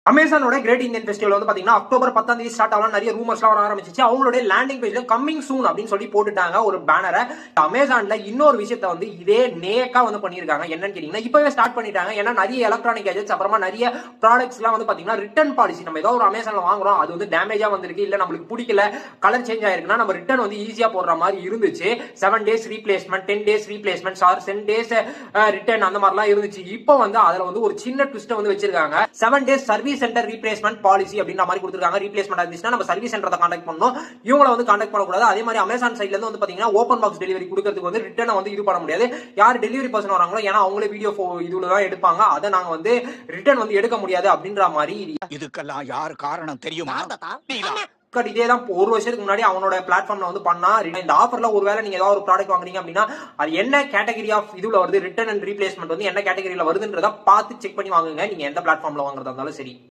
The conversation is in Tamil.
அமேசானோட கிரேட் இந்தியன் ஃபெஸ்டிவல் வந்து பாத்தீங்கன்னா அக்டோபர் 10 ஸ்டார்ட் ஆகலாம் நிறைய ரூமர்ஸ்லாம் வர ஆரம்பிச்சிச்சு. அவங்களுடைய லேண்டிங் பேஜ்ல கம்மிங் சூன் அப்படின்னு சொல்லி போட்டுட்டாங்க ஒரு பேனரை. அமேசான்ல இன்னொரு விஷயத்த வந்து இதே நேக்கா வந்து பண்ணிருக்காங்க. என்னன்னு கேட்டீங்கன்னா இப்பவே ஸ்டார்ட் பண்ணிட்டாங்க. ஏன்னா நிறைய எலக்ட்ரானிக் கேஜெட்ஸ் அப்புறமா நிறைய ப்ராடக்ட்ஸ் எல்லாம் வந்து பாத்தீங்கன்னா ரிட்டர்ன் பாலிசி, நம்ம ஏதோ ஒரு அமேசான்ல வாங்குறோம், அது வந்து டேமேஜா வந்திருக்கு, இல்ல நம்மளுக்கு பிடிக்கல, கலர் சேஞ்ச் ஆயிருக்குன்னா நம்ம ரிட்டர்ன் வந்து ஈஸியா போடுற மாதிரி இருந்துச்சு. 7 days replacement, 10 days replacement, 10 days return அந்த மாதிரிலாம் இருந்துச்சு. இப்போ வந்து அதுல வந்து ஒரு சின்ன ட்விஸ்ட் வந்து வச்சிருக்காங்க. 7 days service centre replacement policy அப்படின்ற மாதிரி கொடுத்திருக்காங்க. ரீப்ளேஸ்மெண்ட் ஆயிருச்சுனா நம்ம சர்வீஸ் சென்டரை கான்டாக்ட் பண்ணனும், இவங்கள வந்து கான்டாக்ட் பண்ண கூடாது. அதே மாதிரி அமேசான் சைடுல இருந்து வந்து பாத்தீங்கன்னா ஓபன் பாக்ஸ் டெலிவரி கொடுக்கிறதுக்கு வந்து ரிட்டர்ன் வந்து இது பண்ண முடியாது. யார் டெலிவரி பர்சன் வராங்களோ, ஏன்னா அவங்களே வீடியோ இதுல தான் எடுப்பாங்க, அதை நாங்க வந்து ரிட்டர்ன் வந்து எடுக்க முடியாது அப்படின்ற மாதிரி. இதுக்கெல்லாம் யார் காரணம் தெரியுமா? இதேதான் ஒரு வருஷத்துக்கு முன்னாடி அவனோட பிளாட்ஃபார்ம்ல வந்து பண்ணா. இந்த ஆஃபர்ல ஒருவேளை நீங்க ஏதாவது ஒரு ப்ராடக்ட் வாங்குறீங்க அப்படின்னா அது என்ன கேட்டகரி ஆஃப் இதுல வருது, ரிட்டர்ன் அண்ட் ரீப்ளேஸ்மெண்ட் வந்து என்ன கேட்டகரியில வருதுன்றத பார்த்து செக் பண்ணி வாங்குங்க, நீங்க எந்த பிளாட்ஃபார்ம்ல வாங்குறதா இருந்தாலும் சரி.